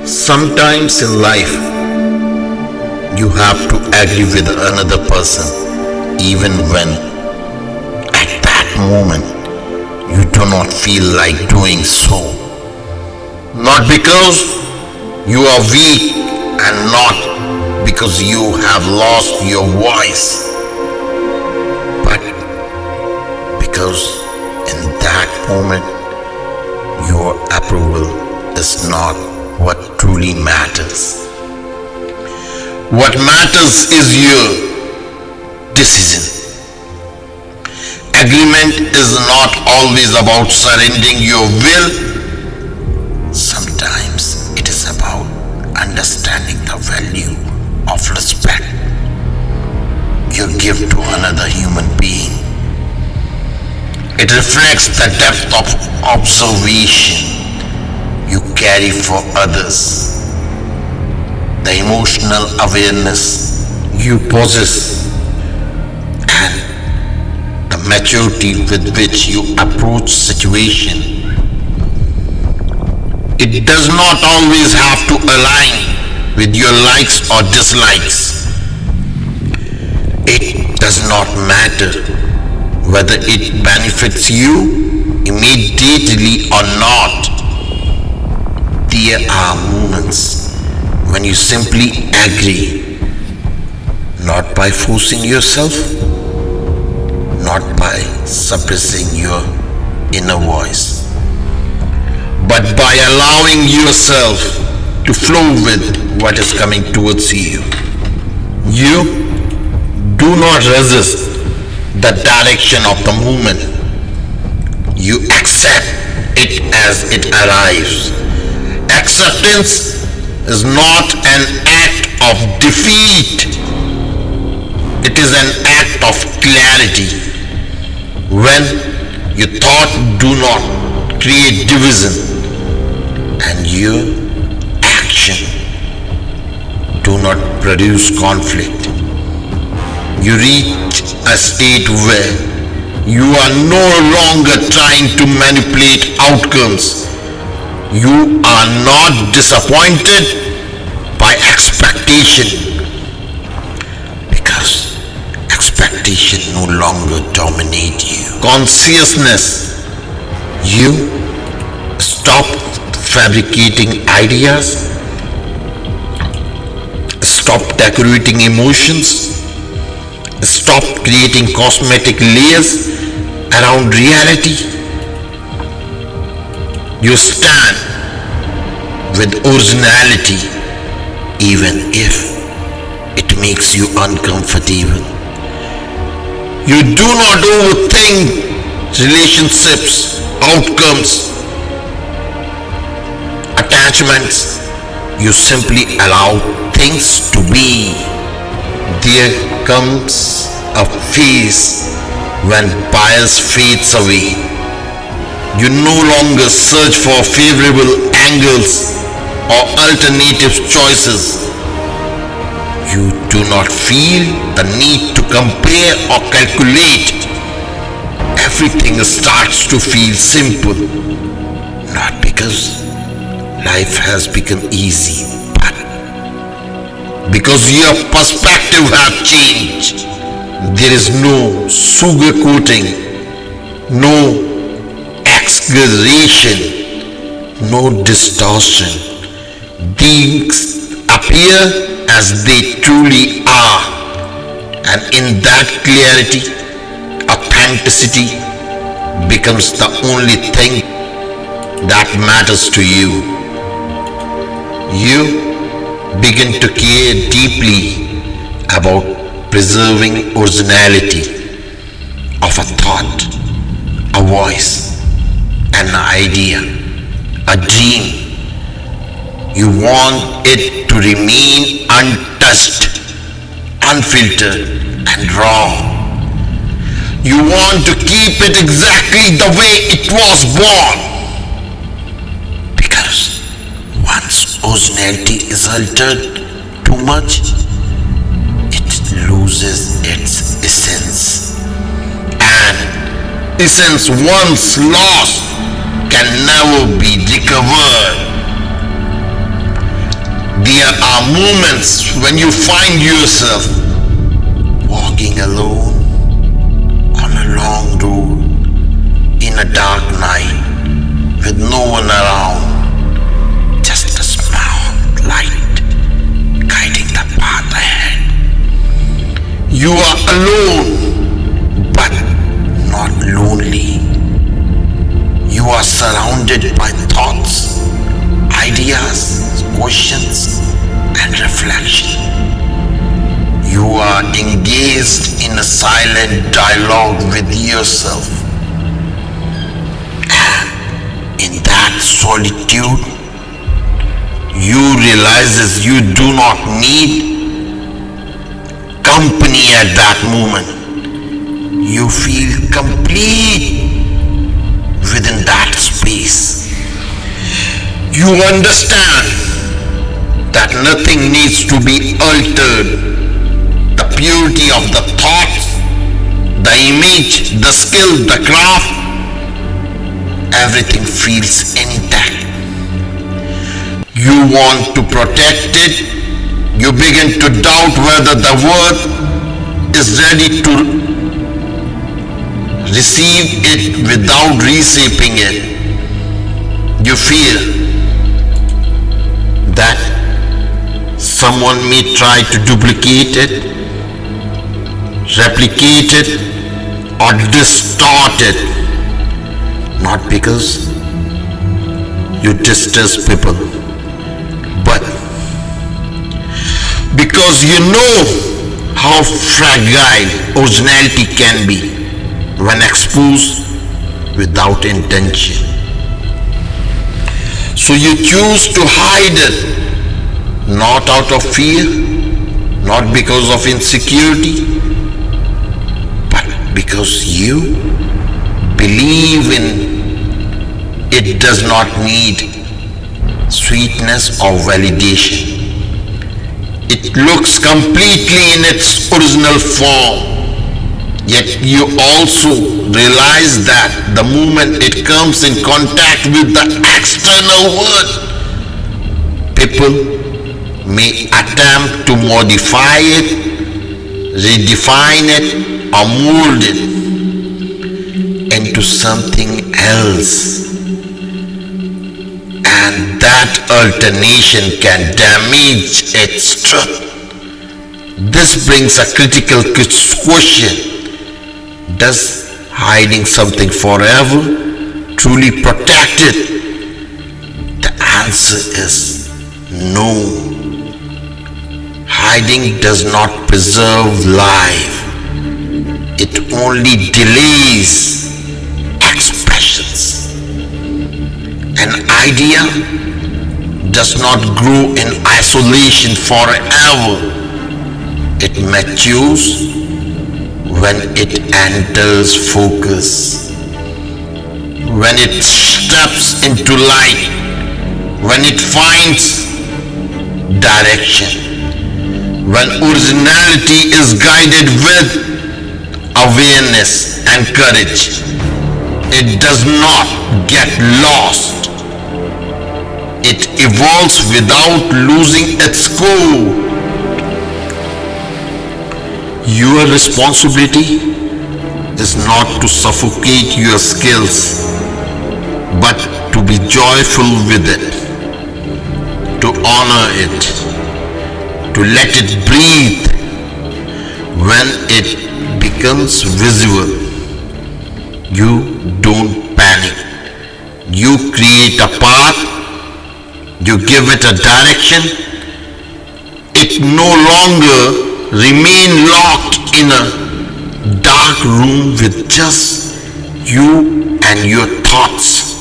Sometimes in life, you have to agree with another person, even when at that moment you do not feel like doing so. Not because you are weak and not because you have lost your voice, but because in that moment your approval is not what truly matters. What matters is your decision. Agreement is not always about surrendering your will. Sometimes it is about understanding the value of respect you give to another human being. It reflects the depth of observation you carry for others, the emotional awareness you possess, and the maturity with which you approach situation. It does not always have to align with your likes or dislikes. It does not matter whether it benefits you immediately or not. There are moments when you simply agree, not by forcing yourself, not by suppressing your inner voice, but by allowing yourself to flow with what is coming towards you. You do not resist the direction of the movement. You accept it as it arrives. Acceptance is not an act of defeat. It is an act of clarity. When your thought do not create division and your action do not produce conflict, you reach a state where you are no longer trying to manipulate outcomes. You are not disappointed by expectation because expectation no longer dominates you. Consciousness, you stop fabricating ideas, stop decorating emotions, stop creating cosmetic layers around reality. You stand with originality even if it makes you uncomfortable. You do not overthink relationships, outcomes, attachments. You simply allow things to be. There comes a phase when bias fades away. You no longer search for favorable angles or alternative choices. You do not feel the need to compare or calculate. Everything starts to feel simple, not because life has become easy, but because your perspective has changed. There is no sugarcoating, no exaggeration, no distortion. Things appear as they truly are, and in that clarity, authenticity becomes the only thing that matters to you. You begin to care deeply about preserving originality of a thought, a voice, an idea, a dream. You want it to remain untouched, unfiltered, and raw. You want to keep it exactly the way it was born. Because once originality is altered too much, it loses its essence. And essence once lost can never be recovered. There are moments when you find yourself walking alone on a long road in a dark night with no one around, just a small light guiding the path ahead. You are alone, but not lonely. You are surrounded by thoughts, ideas, questions, and reflection. You are engaged in a silent dialogue with yourself. And in that solitude, you realize you do not need company at that moment. You feel complete within that space. You understand that nothing needs to be altered. The purity of the thoughts, the image, the skill, the craft, everything feels intact. You want to protect it. You begin to doubt whether the world is ready to receive it without reshaping it. You fear that someone may try to duplicate it, replicate it, or distort it. Not because you distrust people, but because you know how fragile originality can be when exposed without intention. So you choose to hide it, not out of fear, not because of insecurity, but because you believe in it does not need sweetness or validation. It looks completely in its original form. Yet you also realize that the moment it comes in contact with the external world, people may attempt to modify it, redefine it, or mold it into something else. And that alternation can damage its truth. This brings a critical question. Does hiding something forever truly protect it? The answer is no. Hiding does not preserve life. It only delays expressions. An idea does not grow in isolation forever. It matures when it enters focus, when it steps into light, when it finds direction, when originality is guided with awareness and courage. It does not get lost. It evolves without losing its core. Your responsibility is not to suffocate your skills, but to be joyful with it, to honor it, to let it breathe. When it becomes visible, you don't panic. You create a path, you give it a direction. It no longer remain locked in a dark room with just you and your thoughts.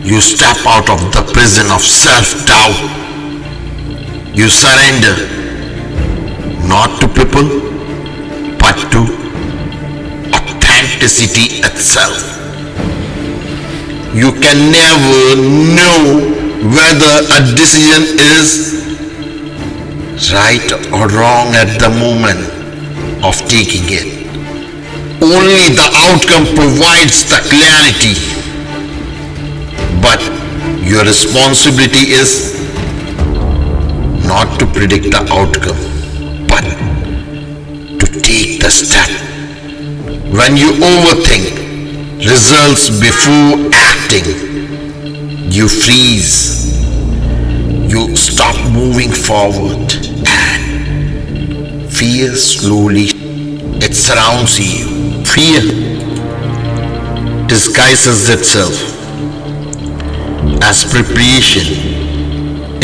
You step out of the prison of self-doubt. You surrender, not to people, but to authenticity itself. You can never know whether a decision is right or wrong at the moment of taking it. Only the outcome provides the clarity. But your responsibility is not to predict the outcome, but to take the step. When you overthink results before acting, you freeze. You stop moving forward, and fear slowly it surrounds you. Fear disguises itself as preparation.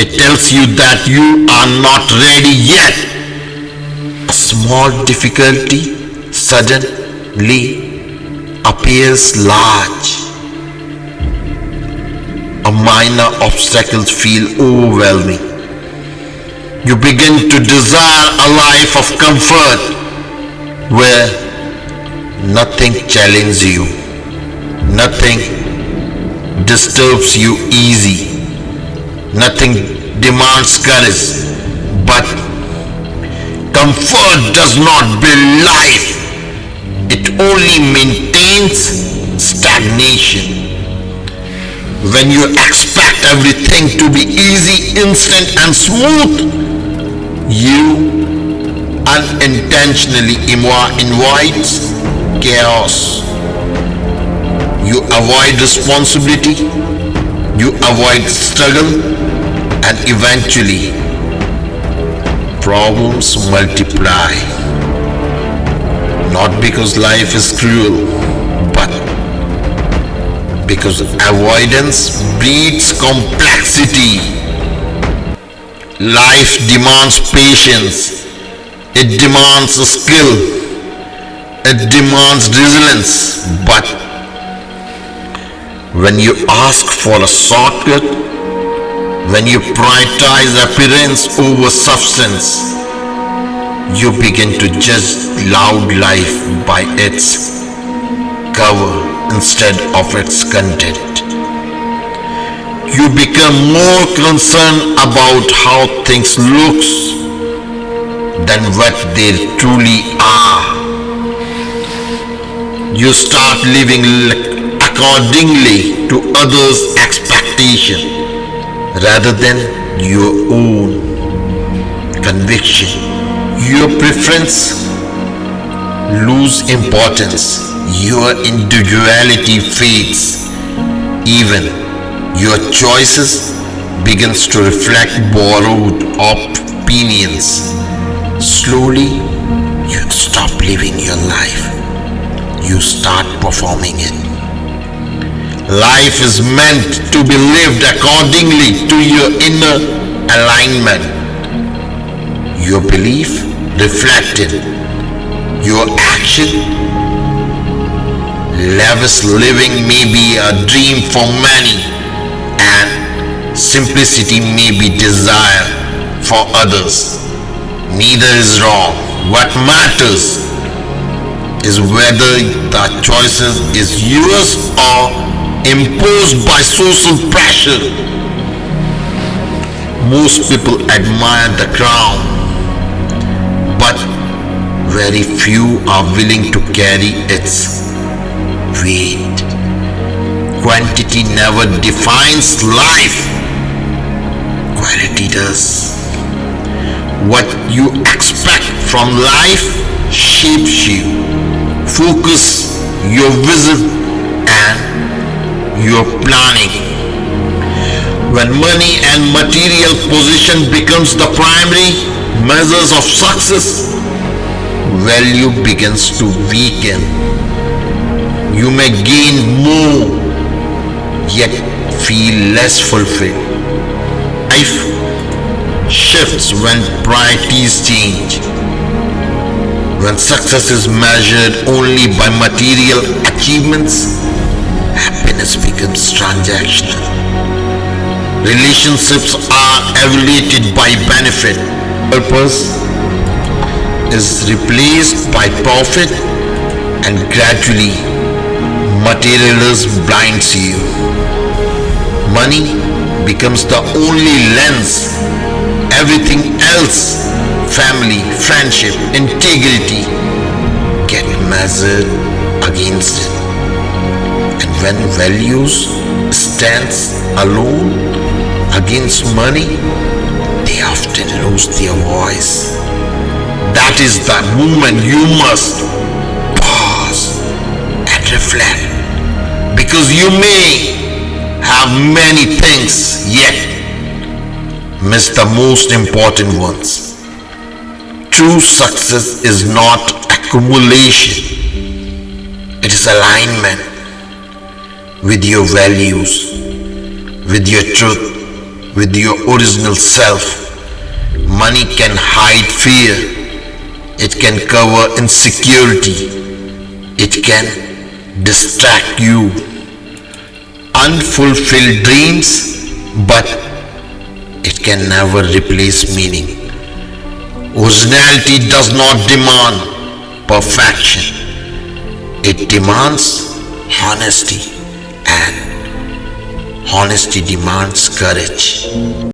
It tells you that you are not ready yet. A small difficulty suddenly appears large. A minor obstacles feel overwhelming. You begin to desire a life of comfort where nothing challenges you, nothing disturbs you easy, nothing demands courage. But comfort does not build life, it only maintains stagnation. When you expect everything to be easy, instant and smooth, you unintentionally invite chaos. You avoid responsibility, you avoid struggle, and eventually problems multiply. Not because life is cruel, but because avoidance breeds complexity. Life demands patience, it demands skill, it demands resilience. But when you ask for a shortcut, when you prioritize appearance over substance, you begin to judge loud life by its cover instead of its content. You become more concerned about how things look than what they truly are. You start living accordingly to others' expectation rather than your own conviction. Your preference lose importance. Your individuality fades. Even your choices begins to reflect borrowed opinions. Slowly, you stop living your life. You start performing it. Life is meant to be lived accordingly to your inner alignment. Your belief reflected your action. Lavish living may be a dream for many, and simplicity may be desire for others. Neither is wrong. What matters is whether the choice is yours or imposed by social pressure. Most people admire the crown, but very few are willing to carry its weight. Quantity never defines life. Quality does. What you expect from life shapes you. Focus your vision and your planning. When money and material position becomes the primary measures of success, value begins to weaken. You may gain more, yet feel less fulfilled. Life shifts when priorities change. When success is measured only by material achievements, happiness becomes transactional. Relationships are evaluated by benefit. Purpose is replaced by profit, and gradually materialism blinds you. Money becomes the only lens. Everything else, family, friendship, integrity, get measured against it. And when values stands alone against money, they often lose their voice. That is the moment you must pause and reflect, because you may have many things yet miss the most important ones. True success is not accumulation, it is alignment with your values, with your truth, with your original self. Money can hide fear, it can cover insecurity, it can distract you. Unfulfilled dreams, but it can never replace meaning. Originality does not demand perfection, it demands honesty, and honesty demands courage.